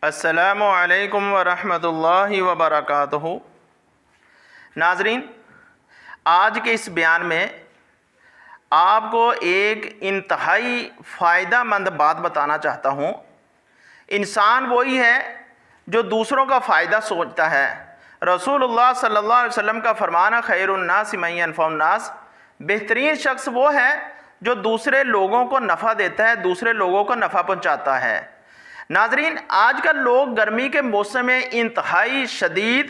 السلام علیکم ورحمۃ اللہ وبرکاتہ۔ ناظرین، آج کے اس بیان میں آپ کو ایک انتہائی فائدہ مند بات بتانا چاہتا ہوں۔ انسان وہی ہے جو دوسروں کا فائدہ سوچتا ہے۔ رسول اللہ صلی اللہ علیہ وسلم کا فرمان ہے، خیر الناس من ینفع الناس، بہترین شخص وہ ہے جو دوسرے لوگوں کو نفع دیتا ہے، دوسرے لوگوں کو نفع پہنچاتا ہے۔ ناظرین، آج کل لوگ گرمی کے موسم میں انتہائی شدید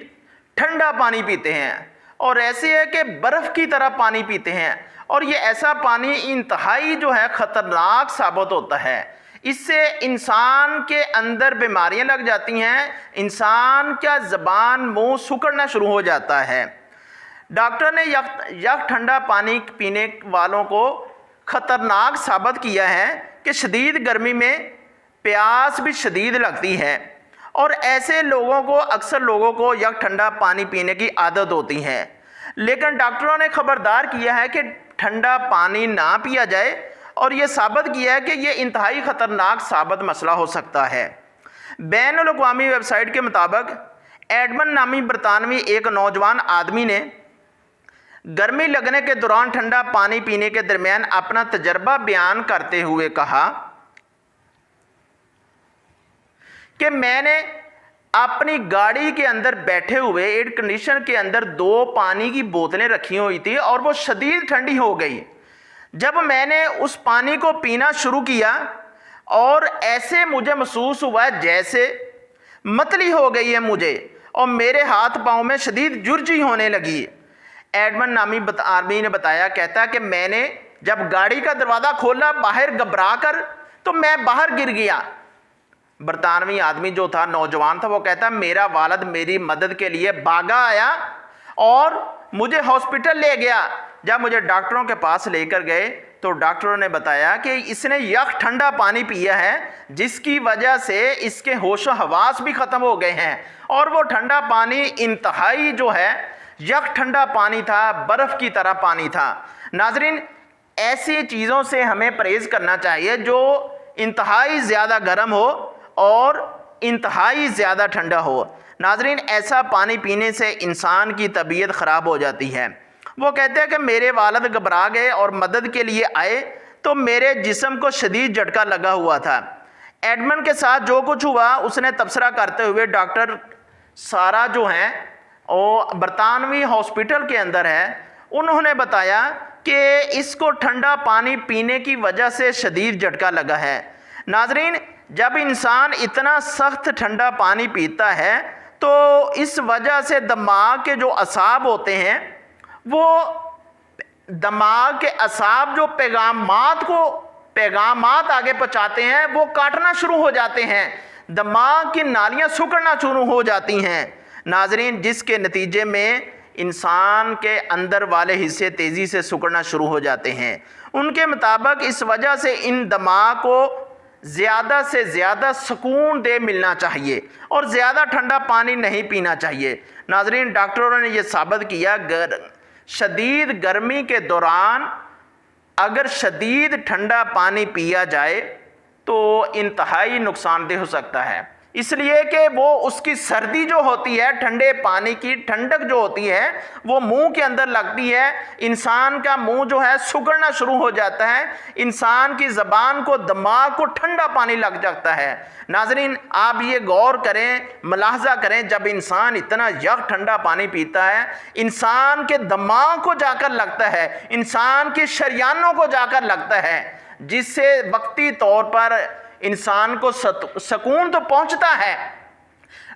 ٹھنڈا پانی پیتے ہیں، اور ایسے ہے کہ برف کی طرح پانی پیتے ہیں، اور یہ ایسا پانی انتہائی جو ہے خطرناک ثابت ہوتا ہے۔ اس سے انسان کے اندر بیماریاں لگ جاتی ہیں، انسان کا زبان منہ سکڑنا شروع ہو جاتا ہے۔ ڈاکٹر نے یک ٹھنڈا پانی پینے والوں کو خطرناک ثابت کیا ہے کہ شدید گرمی میں پیاس بھی شدید لگتی ہے، اور ایسے لوگوں کو اکثر لوگوں کو یک ٹھنڈا پانی پینے کی عادت ہوتی ہے۔ لیکن ڈاکٹروں نے خبردار کیا ہے کہ ٹھنڈا پانی نہ پیا جائے، اور یہ ثابت کیا ہے کہ یہ انتہائی خطرناک ثابت مسئلہ ہو سکتا ہے۔ بین الاقوامی ویب سائٹ کے مطابق ایڈمن نامی برطانوی ایک نوجوان آدمی نے گرمی لگنے کے دوران ٹھنڈا پانی پینے کے درمیان اپنا تجربہ بیان کرتے ہوئے کہا کہ میں نے اپنی گاڑی کے اندر بیٹھے ہوئے ایئر کنڈیشن کے اندر 2 پانی کی بوتلیں رکھی ہوئی تھی، اور وہ شدید ٹھنڈی ہو گئی۔ جب میں نے اس پانی کو پینا شروع کیا، اور ایسے مجھے محسوس ہوا جیسے متلی ہو گئی ہے مجھے، اور میرے ہاتھ پاؤں میں شدید جرجی ہونے لگی۔ ایڈمن نامی آدمی نے بتایا، کہتا کہ میں نے جب گاڑی کا دروازہ کھولا باہر گھبرا کر، تو میں باہر گر گیا۔ برطانوی آدمی جو تھا، نوجوان تھا، وہ کہتا میرا والد میری مدد کے لیے بھاگا آیا اور مجھے ہاسپٹل لے گیا۔ جب مجھے ڈاکٹروں کے پاس لے کر گئے تو ڈاکٹروں نے بتایا کہ اس نے یک ٹھنڈا پانی پیا ہے، جس کی وجہ سے اس کے ہوش و حواس بھی ختم ہو گئے ہیں، اور وہ ٹھنڈا پانی انتہائی جو ہے یک ٹھنڈا پانی تھا، برف کی طرح پانی تھا۔ ناظرین، ایسی چیزوں سے ہمیں پرہیز کرنا چاہیے جو انتہائی زیادہ گرم ہو اور انتہائی زیادہ ٹھنڈا ہو۔ ناظرین، ایسا پانی پینے سے انسان کی طبیعت خراب ہو جاتی ہے۔ وہ کہتے ہیں کہ میرے والد گھبرا گئے اور مدد کے لیے آئے تو میرے جسم کو شدید جھٹکا لگا ہوا تھا۔ ایڈمن کے ساتھ جو کچھ ہوا اس نے تبصرہ کرتے ہوئے ڈاکٹر سارا جو ہیں وہ برطانوی ہاسپٹل کے اندر ہے، انہوں نے بتایا کہ اس کو ٹھنڈا پانی پینے کی وجہ سے شدید جھٹکا لگا ہے۔ ناظرین، جب انسان اتنا سخت ٹھنڈا پانی پیتا ہے تو اس وجہ سے دماغ کے جو اعصاب ہوتے ہیں، وہ دماغ کے اعصاب جو پیغامات آگے پہنچاتے ہیں، وہ کاٹنا شروع ہو جاتے ہیں، دماغ کی نالیاں سکڑنا شروع ہو جاتی ہیں۔ ناظرین، جس کے نتیجے میں انسان کے اندر والے حصے تیزی سے سکڑنا شروع ہو جاتے ہیں۔ ان کے مطابق اس وجہ سے ان دماغ کو زیادہ سے زیادہ سکون دہ ملنا چاہیے، اور زیادہ ٹھنڈا پانی نہیں پینا چاہیے۔ ناظرین، ڈاکٹروں نے یہ ثابت کیا شدید گرمی کے دوران اگر شدید ٹھنڈا پانی پیا جائے تو انتہائی نقصان دہ ہو سکتا ہے، اس لیے کہ وہ اس کی سردی جو ہوتی ہے، ٹھنڈے پانی کی ٹھنڈک جو ہوتی ہے، وہ منہ کے اندر لگتی ہے، انسان کا منہ جو ہے سکڑنا شروع ہو جاتا ہے، انسان کی زبان کو، دماغ کو ٹھنڈا پانی لگ جاتا ہے۔ ناظرین، آپ یہ غور کریں، ملاحظہ کریں، جب انسان اتنا یک ٹھنڈا پانی پیتا ہے، انسان کے دماغ کو جا کر لگتا ہے، انسان کی شریانوں کو جا کر لگتا ہے، جس سے وقتی طور پر انسان کو سکون تو پہنچتا ہے،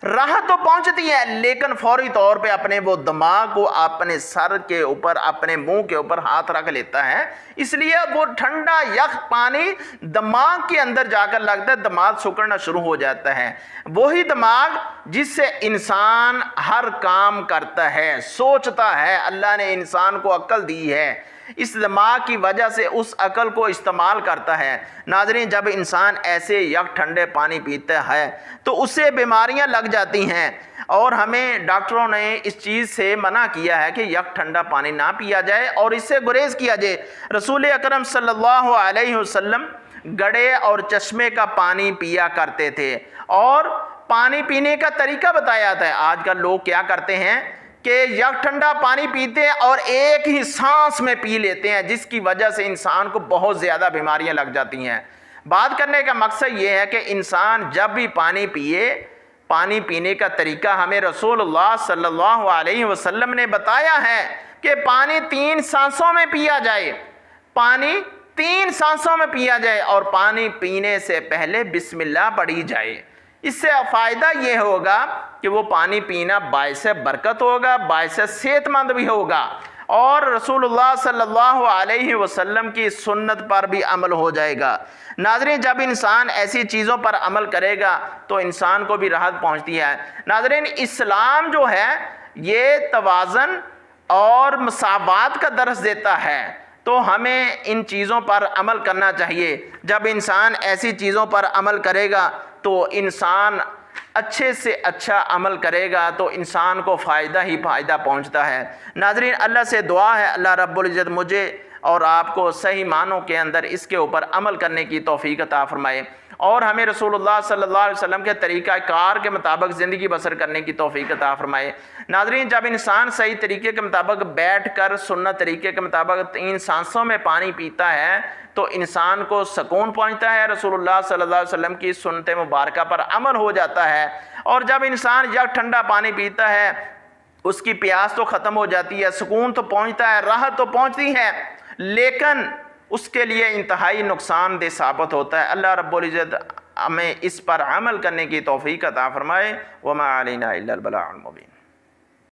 راحت تو پہنچتی ہے، لیکن فوری طور پہ اپنے وہ دماغ کو اپنے سر کے اوپر، اپنے منہ کے اوپر ہاتھ رکھ لیتا ہے۔ اس لیے وہ ٹھنڈا یک پانی دماغ کے اندر جا کر لگتا ہے، دماغ سکڑنا شروع ہو جاتا ہے۔ وہی دماغ جس سے انسان ہر کام کرتا ہے، سوچتا ہے، اللہ نے انسان کو عقل دی ہے، اس دماغ کی وجہ سے اس عقل کو استعمال کرتا ہے۔ ناظرین، جب انسان ایسے یک ٹھنڈے پانی پیتا ہے تو اسے بیماریاں لگ جاتی ہیں، اور ہمیں ڈاکٹروں نے اس چیز سے منع کیا ہے کہ یک ٹھنڈا پانی نہ پیا جائے اور اس سے گریز کیا جائے۔ رسول اکرم صلی اللہ علیہ وسلم گڑھے اور چشمے کا پانی پیا کرتے تھے، اور پانی پینے کا طریقہ بتایا جاتا ہے۔ آج کل لوگ کیا کرتے ہیں کہ یک ٹھنڈا پانی پیتے ہیں اور ایک ہی سانس میں پی لیتے ہیں، جس کی وجہ سے انسان کو بہت زیادہ بیماریاں لگ جاتی ہیں۔ بات کرنے کا مقصد یہ ہے کہ انسان جب بھی پانی پیے، پانی پینے کا طریقہ ہمیں رسول اللہ صلی اللہ علیہ وسلم نے بتایا ہے کہ پانی 3 سانسوں میں پیا جائے، پانی 3 سانسوں میں پیا جائے، اور پانی پینے سے پہلے بسم اللہ پڑھی جائے۔ اس سے فائدہ یہ ہوگا کہ وہ پانی پینا باعث برکت ہوگا، باعث صحت مند بھی ہوگا، اور رسول اللہ صلی اللہ علیہ وسلم کی سنت پر بھی عمل ہو جائے گا۔ ناظرین، جب انسان ایسی چیزوں پر عمل کرے گا تو انسان کو بھی راحت پہنچتی ہے۔ ناظرین، اسلام جو ہے یہ توازن اور مساوات کا درس دیتا ہے، تو ہمیں ان چیزوں پر عمل کرنا چاہیے۔ جب انسان ایسی چیزوں پر عمل کرے گا تو انسان اچھے سے اچھا عمل کرے گا تو انسان کو فائدہ ہی فائدہ پہنچتا ہے۔ ناظرین، اللہ سے دعا ہے اللہ رب العزت مجھے اور آپ کو صحیح معنوں کے اندر اس کے اوپر عمل کرنے کی توفیق عطا فرمائے، اور ہمیں رسول اللہ صلی اللہ علیہ وسلم کے طریقہ کار کے مطابق زندگی بسر کرنے کی توفیق عطا فرمائے۔ ناظرین، جب انسان صحیح طریقے کے مطابق بیٹھ کر سنت طریقے کے مطابق 3 سانسوں میں پانی پیتا ہے تو انسان کو سکون پہنچتا ہے، رسول اللہ صلی اللہ علیہ وسلم کی سنت مبارکہ پر عمل ہو جاتا ہے، اور جب انسان یک ٹھنڈا پانی پیتا ہے اس کی پیاس تو ختم ہو جاتی ہے، سکون تو پہنچتا ہے، راحت تو پہنچتی ہے، لیکن اس کے لیے انتہائی نقصان دہ ثابت ہوتا ہے۔ اللہ رب العزت ہمیں اس پر عمل کرنے کی توفیق عطا فرمائے۔ وما علینا الا البلاغ المبین۔